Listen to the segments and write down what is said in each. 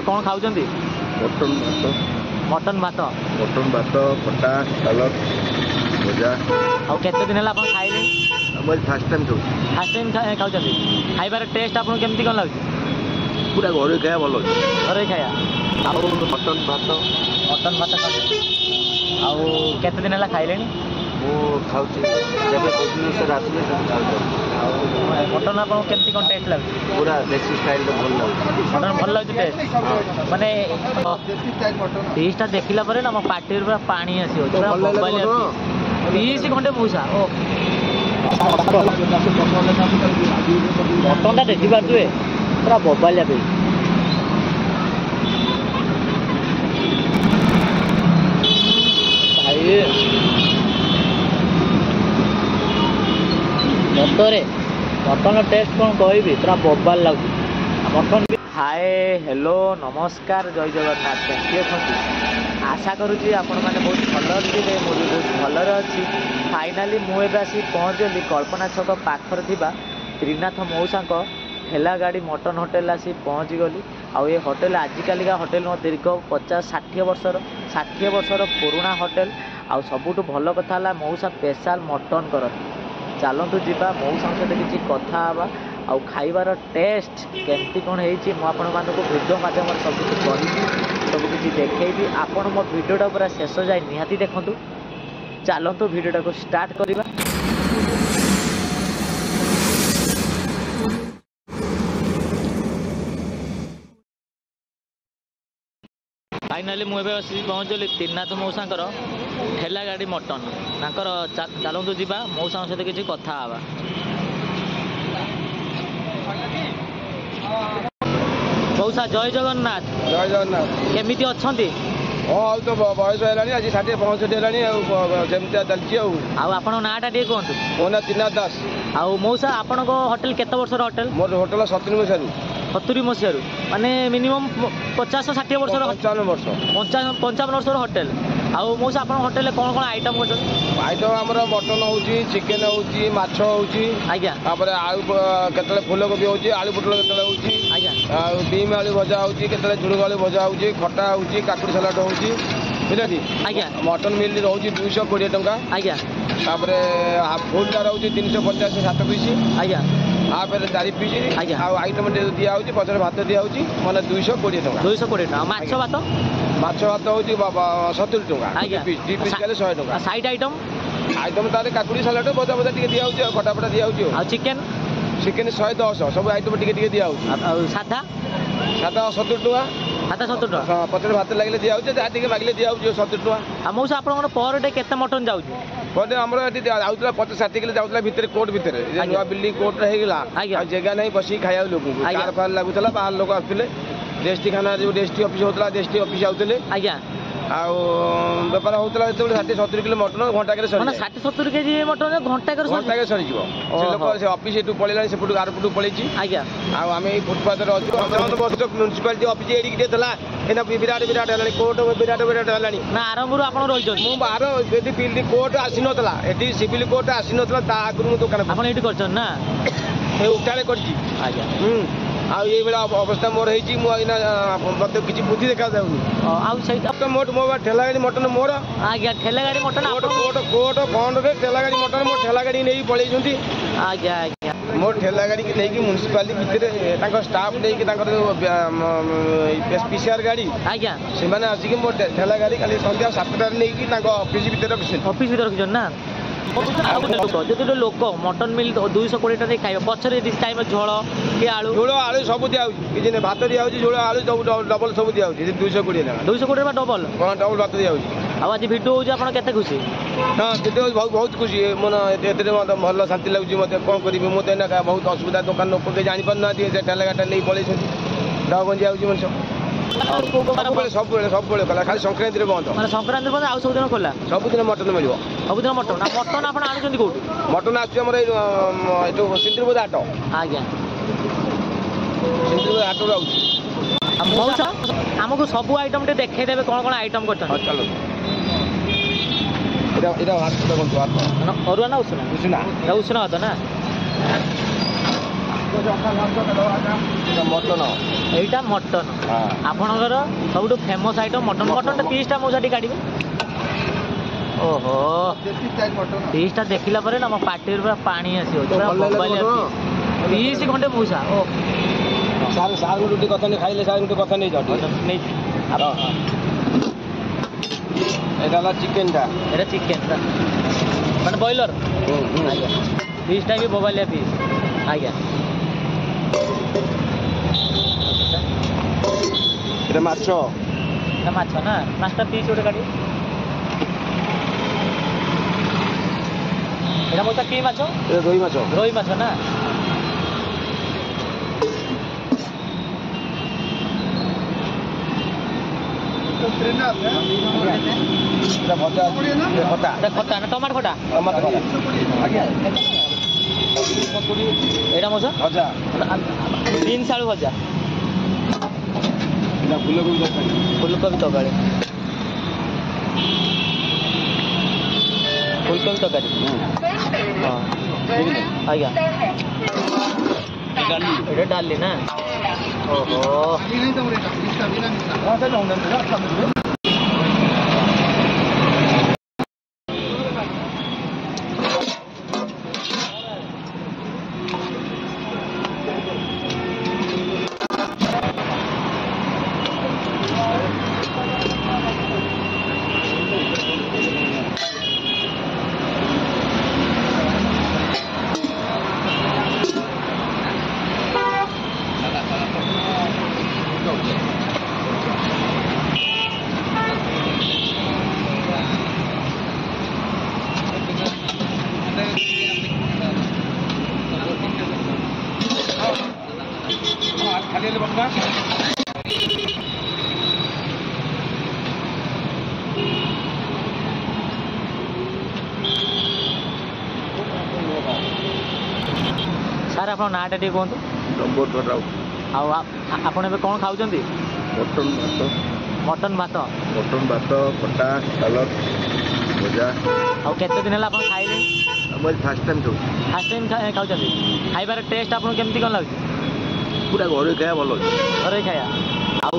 कौन खाऊँ मटन भात खटा सालड भजा आउ केते दिन है खाइले फास्ट टाइम खाऊँ खाइबार टेस्ट आपको केमती कौन लगे पूरा घर खाया भल घर खाया मटन भात आउ केते दिन है खाइले खाऊँ भुवनेश्वर आसले मटन आपको केमती कौन टेस्ट लगे पूरा देसी स्टाइल भल लगे मटन भल लगे टेस्ट माने डिशटा देखला पर ना मो पार्टी पूरा पानी आसी पीस घंटे भूसा ओ मटन देखी पारे पूरा बोबालिया पे सतरे मटन टेस्ट कौन कह पूरा बोबाल लगे मटन हाय हेलो नमस्कार जय जगन्नाथ केमती अच्छा आशा करुँची आपण मैंने बहुत भल थे मुझे बहुत भलरे अच्छी फाइनाली मुझे आसी पहुँचली कल्पना छक पाखर थिबा त्रिनाथ मौसा ठेला गाड़ी मटन होटेल आसी पहुँची गली आउ ये होटेल आजिकालिका होटेल दीर्घ 50-60 वर्षर पुराणा होटेल आउ सबुठ भल कथा है मौसा स्पेशल मटन करती चलतु जीवा मौसा सहित किसी कथा हाँ आउ खाइबार टेस्ट केमती कौन होती मुझे भिडियो मध्यम सबकिछ करी सबकिछ देखी आपण मो भिडियोटा पूरा शेष जाए निहाती देखूँ चलतु भिडियोटा को स्टार्ट करवा फाइनाली मुझे आसी पहुँचली त्रिनाथ मौसा ठेला गाड़ी मटन तांकर चलतु जीवा मौसा सहित किसी कथा हाँ मौसा जय जगन्नाथ केमिति अछंती हाँ तो बयस है आज 60-65 है चलती आपण नाटा टे कहतु मो ना त्रिनाथ दास आउ मौसा आपण होटेल केते वर्षर होटेल मोर होटेल 70 मसीह माने मिनिमम 50-60 वर्ष 55 वर्ष होटेल आउ मौसा आपण होटेल कौन कौन आइटम कर आइटम आमर मटन हो चिकेन हो माछ हो आज्ञा आलू केतले फूलकोबी हो आलू पोटल केतले हो आज्ञा बीम आलू भजा हो केतले झुड़ुग आलू भजा हो खटा हो काकुड़ी सलाड हो बुझे आज्ञा मटन मिल रोज 220 टंका आज्ञा फुल तार हो 350 7 पीस आज्ञा आप 4 पीस आइटम दिया पचर भात दिया मैंने 220 टंका 220 टंका माछ भात हो 70 टंका पीस 2 पीस गले 100 टंका साइड आइटम ताले काकुड़ी सलाड भजा भजा दिया खटा फटा दिया चिकेन 110 सब आइटम टिके दिया साधा 70 टंका साधा 70 टंका पचर भात लगे दिया जहाँ मागिले दिया 70 टंका मौसा आप पर डे केते मटन जाऊँ पर आमर ये 50-60 किलो जाऊला भितर कोर्ट भितर नुआ बिल्डिंग कोर्ट होगा जगह नहीं बस खाया लोक कार फार लगुला बाहर लोक आसुले डेस्टी खाना जो डेस्टी ऑफिस होता डेस्टी ऑफिस आउले आज्ञा बेपार होता जो 60-70 किलो मटन घंटाक 60-70 केजी मटन घंटाक सरी ऑफिस ये पलैला सेपटू आरपटू पलि आज्ञा आम फुटपाथ म्यूनिशिपालिटी ऑफिस ये विराट विराट है कोर्ट विराट विराट है ना आरंभ आप रही बाहर बिल्डिंग कोर्ट आसी नाला ये सिविल कोर्ट आसी नाला आगुरी मुझे दुकान आप कर ना उठाड़े कर अवस्था मोर मत किसी बुद्धि देखा जाऊनी मोट मो ठेला गाड़ी मटन मोर आज्ञा ठेला गाड़ी मटन कोट फंड ठेला गाड़ी मटन मो ठेला गाड़ी नहीं पलि आज्ञा आज्ञा मोर ठेला गाड़ी नहीं म्यूनिशिपालिटी भितर स्टाफ नहीं पीसीआर गाड़ी आज्ञा से आसिक मो ठेला गाड़ी खाली संध्या 7टार नहीं ऑफिस भितर रखिछन ना जो लोक मटन मिल 220 टाइम खाइबा पछरे टाइम झोल कि आलू आलू सब दिया किसी भात दिया झोल आलू सब डबल सब दिया 220 डबल डबल भात दिया आज भिडियो होते केते खुशी हाँ भिडियो बहुत खुशी मन मत भल शांति लगे मत कौन करी मत बहुत असुविधा दुकान लोक जापर ना ठेला गाटा नहीं पलि डाव गंजी आउे मनुष्य सब कला खाली संक्रांति बंद संक्रांति बंद आउ सब खोला सबुदिन मटन मिल सबुदिन मटन मटन आप आनुंट कौट मटन आसम सिंदुरबोध हाट आज्ञा सिंदुरबोध हाट मौसा आमको सब आइटम देखेदेवे कौन कौन आइटम कर चलो अरुआ ना उसना उसना भात ना ମଟନ এইটা মটন আপনার সবুঠু ফেমস আইটম মটন মটনটা পিসটা মো সাথে কাটবে ওহো পিসটা দেখিলা পরে না মো পাটির পুরা পানি আসিব পুরা মোবাইল পিস ঘন্টে মৌসা ও ସାର୍ ଗୋଟେ କଥା ନେଇ ଖାଇଲେ ସାର୍ ଗୋଟେ କଥା ନେଇଯାଅ নেই ଏଇଟା ହେଲା ଚିକେନଟା এটা চিকেনটা মানে বয়লর আজ্ঞা পিসটা বি মোবাইলিয়া পিস আজ্ঞা এটা ମାଛ এটা মাছ না মাছটা পিস ওটা কাটি এটা মতো কি মাছ এটা ରୋହି ମାଛ রুই মাছ না এটা ଭଜା ଖଟା এটা খটা না টমাটো খটা ଟମାଟୋ ଖଟା এটা মজা ଭଜା বিনস আলু ভজা এটা ଫୁଲକୋବି ତରକାରୀ ফুলকপি তরকারি ফুলকপি তরকারি হ্যাঁ আজ্ঞা এটা ডালি না ওহো ଖାଲି ହେଲେ ବସିବା ସାର୍ ଆପଣ ନାଁଟା ଟିକେ କୁହନ୍ତୁ ନମ୍ବର ରାଉ ଆଉ ଆପଣ ଏବେ କ'ଣ ଖାଉଛନ୍ତି ମଟନ ଭାତ ମଟନ ଭାତ ଖଟା ସାଲଡ଼ ଭଜା ଆଉ କେତେ ଦିନ ହେଲା ଆପଣ ଖାଇଲେଣି ମୁଁ ଆଜି ଫାର୍ଷ୍ଟ ଟାଇମ୍ ଖାଉଛି ଫାର୍ଷ୍ଟ ଟାଇମ୍ ଖାଉଛନ୍ତି ଖାଇବାର ଟେଷ୍ଟ ଆପଣଙ୍କୁ କେମିତି କ'ଣ ଲାଗୁଛି ପୁରା ଘରେ ଖାଇବା ଭଲ ଅଛି ଘରୋଇ ଖାଇବା ଆଉ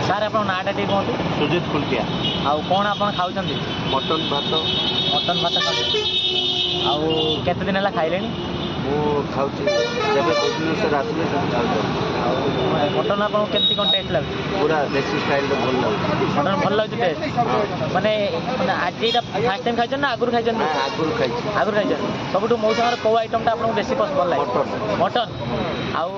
ସାର୍ ଆପଣ ନାଁଟା ଟିକେ କୁହନ୍ତୁ ସୁଜିତ ଖୁଣ୍ଟିଆ ଆଉ କ'ଣ ଆପଣ ଖାଉଛନ୍ତି ମଟନ ଭାତ ଖାଉଛନ୍ତି ଆଉ କେତେ ଦିନ ହେଲା ଖାଇଲେଣି ମୁଁ ଖାଉଛି ଯେବେ ଭୁବନେଶ୍ୱର ଆସିଲେ ଖାଉଛି ଆଉ ମଟନ୍ ଆପଣଙ୍କୁ କେମିତି କ'ଣ ଟେଷ୍ଟ ଲାଗୁଛି ପୁରା ଦେଶୀ ଷ୍ଟାଇଲରେ ଭଲ ଲାଗୁଛି ମଟନ୍ ଭଲ ଲାଗୁଛି ଟେଷ୍ଟ ମାନେ ଆଜି ଏଇଟା ଫାର୍ଷ୍ଟ ଟାଇମ୍ ଖାଇଛନ୍ତି ନା ଆଗରୁ ଖାଇଛନ୍ତି ଆଗରୁ ଖାଇଛି ଆଗରୁ ଖାଇଛନ୍ତି ସବୁଠୁ ମୋ ସାଙ୍ଗରେ କେଉଁ ଆଇଟମ୍ଟା ଆପଣଙ୍କୁ ବେଶୀ ପସନ୍ଦ ଲାଗେ ମଟନ୍ ଆଉ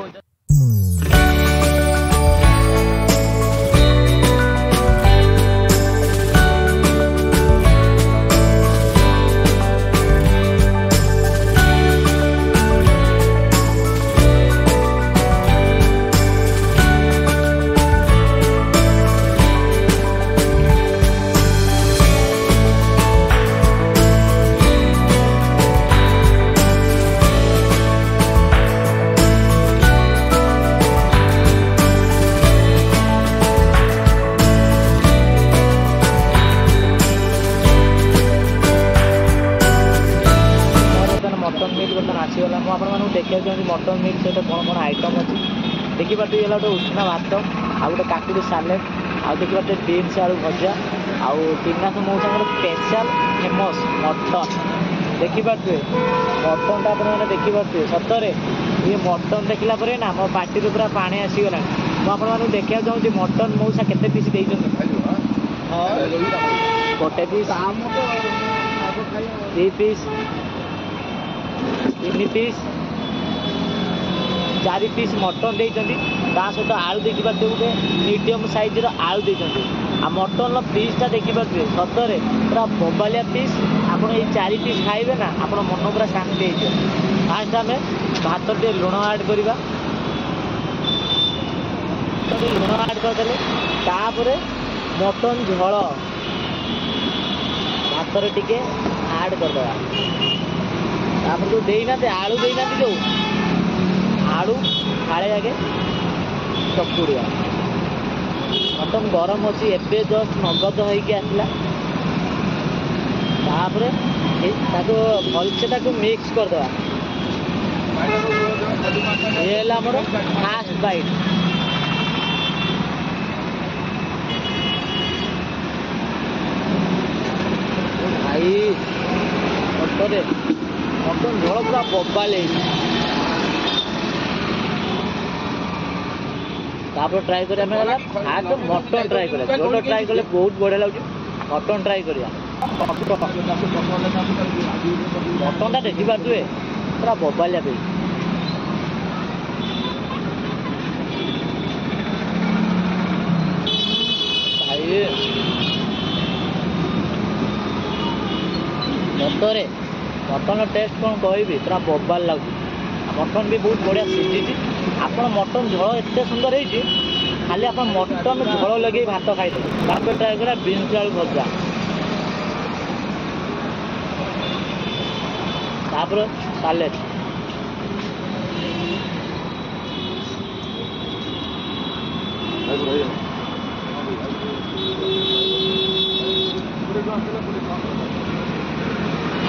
मटन मिल बर्तन आसीगला मुझे आपको देखा चाहूँगी मटन मिल सहित कौन कौन आइटम अच्छी देखिए ये गोटे उष्णा भात आउ गोटे काकुड़ी सालेड आउ देखिए बीन्स आलू भजा आउ त्रिनाथ मौसा स्पेशल फेमस मटन देखिपे मटन आपने देखिपे सतरे ये मटन देखला ना मो पार्टी पूरा पानी आसीगला मुझे देखा चाहूँगी मटन मौसा केते पीस गोटे पीस दी पीस 3 पीस 4 पीस मटन देती सहित आलू देखिए गोटे मीडियम साइजर आलू देती आ मटन पीसटा देखिए सतरे पूरा बोबालिया पीस आप 4 पीस खाइबे ना आप मन पूरा शांति हो फास्ट आम भात टे लुण ऐड करवा लुण ऐड करदे मटन झोल भात टे ऐड करदे जो देना आलू देना जो आलू फाड़े आगे चकुड़िया मटन गरम अच्छी एवं जस्ट नगद होके आसला ତାକୁ ଭଲସେ ତାକୁ ମିକ୍ସ କରିଦେବା। ଇଏ ହେଲା ଆମର ଫାଷ୍ଟ ବାଇଟ୍। ଭାଇ ମଟନରେ ମଟନ ଝୋଳ ପୁରା ବବାଲ ହେଇଛି। ତାପରେ ଟ୍ରାଏ କରିବା ଆମେ ହେଲା ଫାଷ୍ଟ ମଟନ ଟ୍ରାଏ କରିବା। ଝୋଳ ଟ୍ରାଏ କଲେ ବହୁତ ବଢ଼ିଆ ଲାଗୁଛି। ମଟନ ଟ୍ରାଏ କରିବା। ମଟନଟା ଦେଖିପାରୁଥିବେ ପୁରା ବବାଲିଆ ପିସ୍। ଭାଇ ସତରେ ମଟନ ଟେଷ୍ଟ କ'ଣ କହିବି, ପୁରା ବବାଲ ଲାଗୁଛି। ମଟନ ବି ବହୁତ ବଢ଼ିଆ ସିଝିଛି। ଆପଣ ମଟନ ଝୋଳ ଏତେ ସୁନ୍ଦର ହେଇଛି, ଖାଲି ଆପଣ ମଟନ ଝୋଳ ଲଗେଇ ଭାତ ଖାଇଦେବେ। ତାପରେ ଟ୍ରାଏ କରିବା ବିନ୍ସ ଆଳୁ ଭଜା। ତାପରେ ସାଲେଡ୍।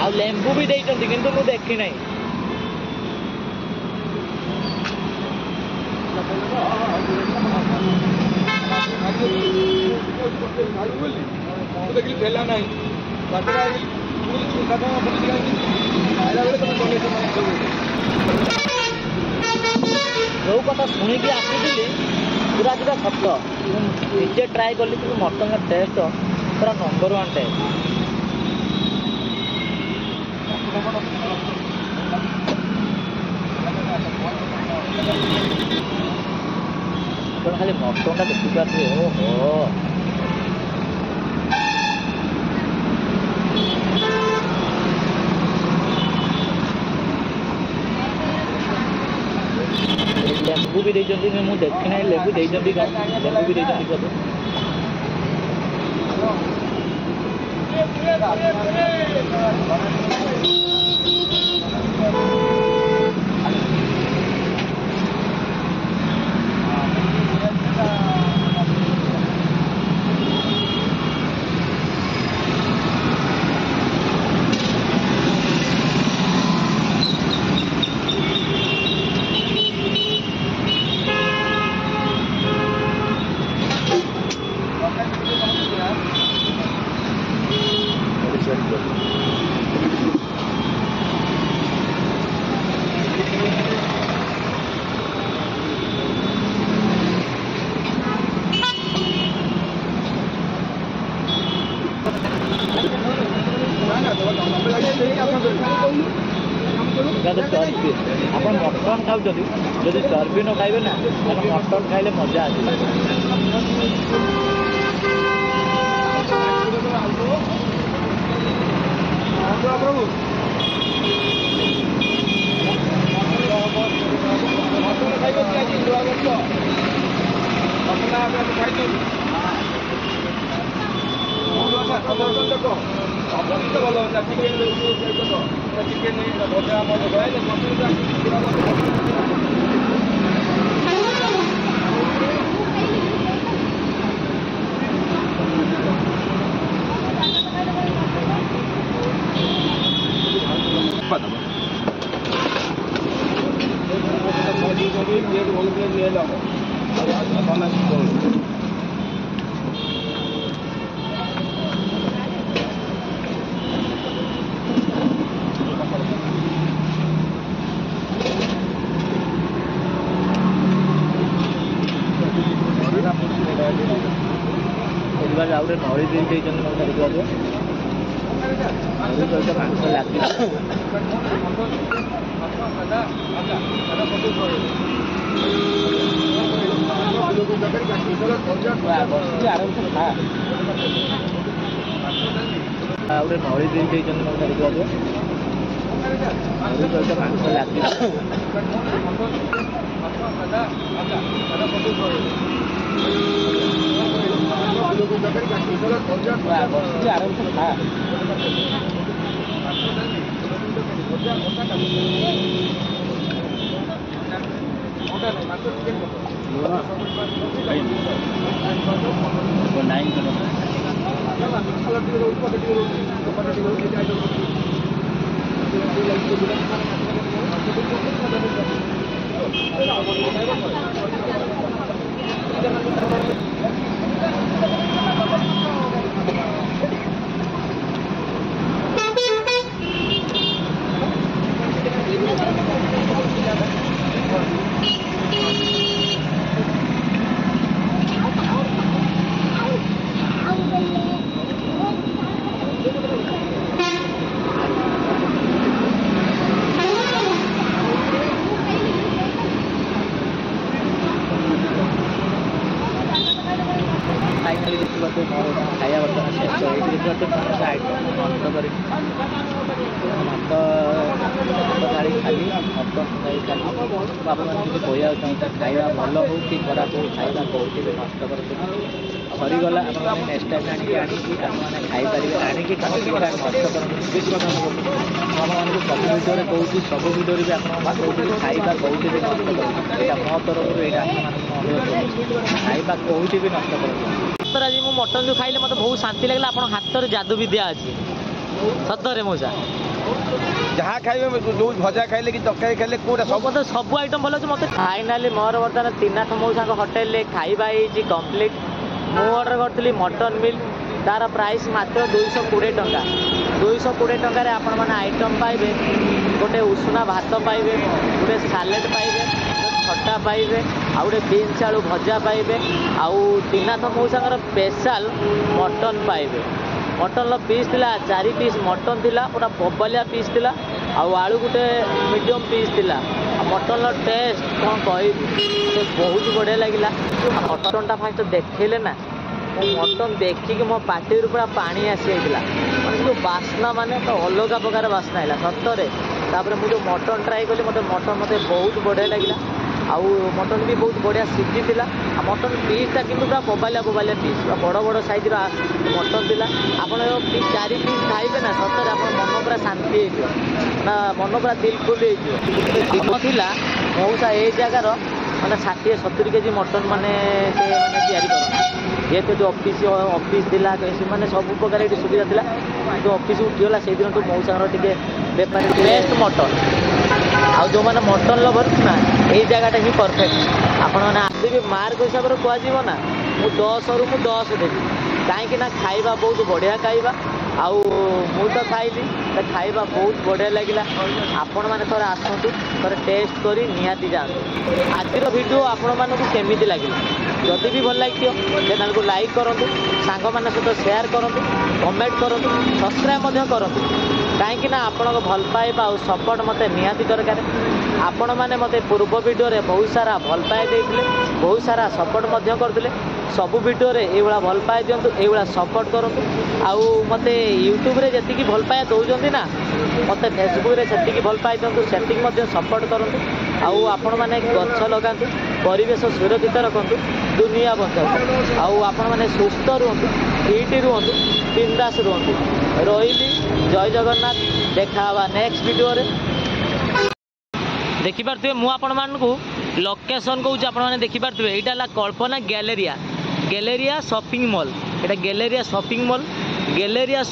ଆଉ ଲେମ୍ବୁ ବି ଦେଇଛନ୍ତି କିନ୍ତୁ ମୁଁ ଦେଖି ନାହିଁ। ଦେଖିଲି ଠେଲା ନାହିଁ ଯେଉଁ କଥା ଶୁଣିକି ଆସିଥିଲି ପୁରା ପୁରା ସତ। ନିଜେ ଟ୍ରାଏ କଲି କିନ୍ତୁ ମଟନର ଟେଷ୍ଟ ପୁରା ନମ୍ବର ୱାନ୍ ଟେଷ୍ଟ। ଆପଣ ଖାଲି ମଟନଟା ଦେଖିପାରୁଥିବେ। ଓହୋ ଲେମ୍ବୁ ବି ଦେଇଛନ୍ତି। ମୁଁ ଦେଖି ନାହିଁ ଲେମ୍ବୁ ଦେଇଛନ୍ତି କ'ଣ, ଲେମ୍ବୁ ବି ଦେଇଛନ୍ତି ବୋଧେ। ଚର୍ବି ଆପଣ ମଟନ ଖାଉଛନ୍ତି, ଯଦି ଚର୍ବି ନ ଖାଇବେ ନା ତାହେଲେ ମଟନ ଖାଇଲେ ମଜା ଆସିବ। ଆଉ ଗୋଟେ ନଳି ଦେଇ ଦେଇଛନ୍ତି ମୋ ଚାରିପାଖରେ। ନଳି ସହିତ ମାଂସ ଲାଗିଲା। ଆରାମସେ ଖା। ଆଉ ଗୋଟେ ନଳି ଦେଇ ଦେଇଛନ୍ତି ମୋ ଚାରିପାଖରେ। ନଳି ସହିତ ମାଂସ ଲାଗିଲା। ଆରାମସେ ଖା। ନାଇଁ फाइनाली देखते खाया बर्तमान शेष देखते आइटम नष्ट कर थाली खाली मटन खाली बाबा मैंने कहना चाहिए खाଇବା ଭଲ ହଉ କି ଖରାପ ହଉ ଖାଇବା କେଉଁଠି ବି ନଷ୍ଟ କରନ୍ତୁ ସରିଗଲା ଆପଣମାନେ ନେକ୍ସଟ ଟାଇମ୍ ଆଣିକି ଆପଣମାନେ ଖାଇପାରିବେ ଆଣିକି କୌଣସି ପ୍ରକାର ନଷ୍ଟ କରନ୍ତୁ ଆପଣମାନଙ୍କୁ ସବୁ ଭିଡ଼ିଓରେ କହୁଛି ସବୁ ଭିଡ଼ିଓରେ ବି ଆପଣଙ୍କ କହୁଛି ଖାଇବା କେଉଁଠି ବି ନଷ୍ଟ କରନ୍ତୁ ଏଇଟା ମୋ ତରଫରୁ ଏଇଟା ଆପଣମାନଙ୍କୁ ଅନୁରୋଧ କରୁଛି ଖାଇବା କେଉଁଠି ବି ନଷ୍ଟ କରନ୍ତୁ। ସତରେ ଆଜି ମୁଁ ମଟନ୍ ଯେଉଁ ଖାଇଲେ ମୋତେ ବହୁତ ଶାନ୍ତି ଲାଗିଲା ଆପଣ ହାତରେ ଯାଦୁ ବିଦ୍ୟା ଅଛି ସତରେ ମଉସା ଯାହା ଖାଇବେ ଯେଉଁ ଭଜା ଖାଇଲେ କି ତରକାରୀ ଖାଇଲେ କେଉଁଟା ସବୁ ମୋତେ ସବୁ ଆଇଟମ୍ ଭଲ ଅଛି ମୋତେ ଫାଇନାଲି ମୋର ବର୍ତ୍ତମାନ ତ୍ରିନାଥ ମଉସାଙ୍କ ହୋଟେଲରେ ଖାଇବା ହେଇଛି କମ୍ପ୍ଲିଟ୍ ମୁଁ ଅର୍ଡ଼ର କରିଥିଲି ମଟନ୍ ମିଲ୍ ତାର ପ୍ରାଇସ୍ ମାତ୍ର 220 ଟଙ୍କା 220 ଟଙ୍କାରେ ଆପଣମାନେ ଆଇଟମ୍ ପାଇବେ ଗୋଟେ ଉଷୁନା ଭାତ ପାଇବେ ଗୋଟେ ସାଲେଡ଼ ପାଇବେ ଖଟା ପାଇବେ ଆଉ ଗୋଟେ ବିନ୍ସ ଆଳୁ ଭଜା ପାଇବେ ଆଉ ତ୍ରିନାଥ ମଉସାଙ୍କର ସ୍ପେଶାଲ ମଟନ୍ ପାଇବେ ମଟନ୍ର ପିସ୍ ଥିଲା 4 ପିସ୍ ମଟନ୍ ଥିଲା ପୁରା ବବାଲିଆ ପିସ୍ ଥିଲା ଆଉ ଆଳୁ ଗୋଟେ ମିଡ଼ିୟମ୍ ପିସ୍ ଥିଲା ଆଉ ମଟନ୍ର ଟେଷ୍ଟ କ'ଣ କହିବି ମୋତେ ବହୁତ ବଢ଼ିଆ ଲାଗିଲା ଆଉ ମଟନ୍ଟା ଫାଷ୍ଟ ଦେଖେଇଲେ ନା ମୁଁ ମଟନ୍ ଦେଖିକି ମୋ ପାଟିରୁ ପୁରା ପାଣି ଆସିଯାଇଥିଲା ମାନେ ଯେଉଁ ବାସ୍ନା ମାନେ ତ ଅଲଗା ପ୍ରକାର ବାସ୍ନା ହେଲା ସତରେ ତାପରେ ମୁଁ ଯେଉଁ ମଟନ୍ ଟ୍ରାଏ କଲି ମୋତେ ବହୁତ ବଢ଼ିଆ ଲାଗିଲା ଆଉ ମଟନ୍ ବି ବହୁତ ବଢ଼ିଆ ସିଝିଥିଲା ଆଉ ମଟନ୍ ପିସ୍ଟା କିନ୍ତୁ ପୁରା ବବାଲିଆ ପିସ୍ ପୁରା ବଡ଼ ସାଇଜ୍ର ମଟନ୍ ଥିଲା ଆପଣ 4 ପିସ୍ ଖାଇବେ ନା ସତରେ ଆପଣ ମନ ପୁରା ଶାନ୍ତି ହେଇଯିବ ନା ମନ ପୁରା ଦିଲଖୁଲ ହେଇଯିବ ଥିଲା ମଉସା ଏ ଜାଗାର ମାନେ 60-70 କେଜି ମଟନ୍ ମାନେ ସେ ମାନେ ତିଆରି କରନ୍ତି ଯେହେତୁ ଯେଉଁ ଅଫିସ୍ ଥିଲା ମାନେ ସବୁ ପ୍ରକାର ଏଠି ସୁବିଧା ଥିଲା ଯେଉଁ ଅଫିସ୍ ଉଠିଗଲା ସେଇଦିନଠୁ ମଉସାଙ୍କର ଟିକେ ବେପାର ବେଷ୍ଟ ମଟନ୍ ଆଉ ଯେଉଁମାନେ ମଟନ୍ ଲଭର୍ ନା ଏଇ ଜାଗାଟା ହିଁ ପରଫେକ୍ଟ ଆପଣମାନେ ଆସିବେ ମାର୍କ ହିସାବରେ କୁହାଯିବ ନା ମୁଁ 10ରୁ 10 ଦେବି କାହିଁକି ନା ଖାଇବା ବହୁତ ବଢ଼ିଆ ଖାଇବା ଆଉ ମୁଁ ତ ଖାଇଲି ଖାଇବା ବହୁତ ବଢ଼ିଆ ଲାଗିଲା ଆପଣମାନେ ଥରେ ଆସନ୍ତୁ ଥରେ ଟେଷ୍ଟ କରି ନିହାତି ଯାଆନ୍ତୁ। ଆଜିର ଭିଡ଼ିଓ ଆପଣମାନଙ୍କୁ କେମିତି ଲାଗିଲା ଯଦି ବି ଭଲ ଲାଗିଥିବ ଚ୍ୟାନେଲକୁ ଲାଇକ୍ କରନ୍ତୁ ସାଙ୍ଗମାନଙ୍କ ସହିତ ସେୟାର କରନ୍ତୁ କମେଣ୍ଟ କରନ୍ତୁ ସବସ୍କ୍ରାଇବ୍ ମଧ୍ୟ କରନ୍ତୁ କାହିଁକି ନା ଆପଣଙ୍କ ଭଲ ପାଇବା ଆଉ ସପୋର୍ଟ ମୋତେ ନିହାତି ଦରକାର ଆପଣମାନେ ମୋତେ ପୂର୍ବ ଭିଡ଼ିଓରେ ବହୁତ ସାରା ଭଲ ପାଇବା ଦେଇଥିଲେ ବହୁତ ସାରା ସପୋର୍ଟ ମଧ୍ୟ କରିଥିଲେ ସବୁ ଭିଡ଼ିଓରେ ଏଇଭଳିଆ ଭଲ ପାଇବା ଦିଅନ୍ତୁ ଏଇଭଳିଆ ସପୋର୍ଟ କରନ୍ତୁ ଆଉ ମୋତେ ୟୁଟ୍ୟୁବରେ ଯେତିକି ଭଲ ପାଇବା ଦେଉଛନ୍ତି ନା ମୋତେ ଫେସବୁକରେ ସେତିକି ଭଲ ପାଇବା ଦିଅନ୍ତୁ ସେତିକି ମଧ୍ୟ ସପୋର୍ଟ କରନ୍ତୁ ଆଉ ଆପଣମାନେ ଗଛ ଲଗାନ୍ତୁ ପରିବେଶ ସୁରକ୍ଷିତ ରଖନ୍ତୁ ଦୁନିଆ ବଞ୍ଚାନ୍ତୁ ଆଉ ଆପଣମାନେ ସୁସ୍ଥ ରୁହନ୍ତୁ ଫିଟ୍ ରୁହନ୍ତୁ ବିନ୍ଦାସ ରୁହନ୍ତୁ ରହିଲି ଜୟ ଜଗନ୍ନାଥ ଦେଖା ହେବା ନେକ୍ସଟ ଭିଡ଼ିଓରେ ଦେଖିପାରୁଥିବେ ମୁଁ ଆପଣମାନଙ୍କୁ ଲୋକେସନ୍ କହୁଛି ଆପଣମାନେ ଦେଖିପାରୁଥିବେ ଏଇଟା ହେଲା କଳ୍ପନା ଗ୍ୟାଲେରିଆ ସପିଂ ମଲ୍ ଏଇଟା ଗ୍ୟାଲେରିଆ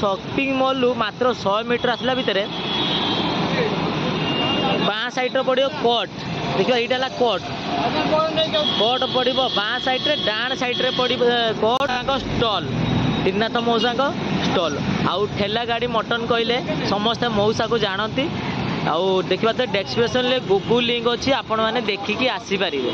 ସପିଂ ମଲ୍ରୁ ମାତ୍ର 100 ମିଟର ଆସିଲା ଭିତରେ ବାଁ ସାଇଡ଼୍ରେ ପଡ଼ିବ କୋର୍ଟ ଦେଖିବା ଏଇଟା ହେଲା କୋର୍ଟ ପଡ଼ିବ ବାଁ ସାଇଡ଼୍ରେ ଡାହାଣ ସାଇଡ଼୍ରେ ପଡ଼ିବ କୋର୍ଟଙ୍କ ଷ୍ଟଲ୍ ତ୍ରିନାଥ ମଉସାଙ୍କ ଷ୍ଟଲ୍ ଆଉ ଠେଲା ଗାଡ଼ି ମଟନ୍ କହିଲେ ସମସ୍ତେ ମଉସାକୁ ଜାଣନ୍ତି ଆଉ ଦେଖିବା ତ ଡେସ୍କ୍ରିପସନ୍ରେ ଗୁଗୁଲ୍ ଲିଙ୍କ୍ ଅଛି ଆପଣମାନେ ଦେଖିକି ଆସିପାରିବେ।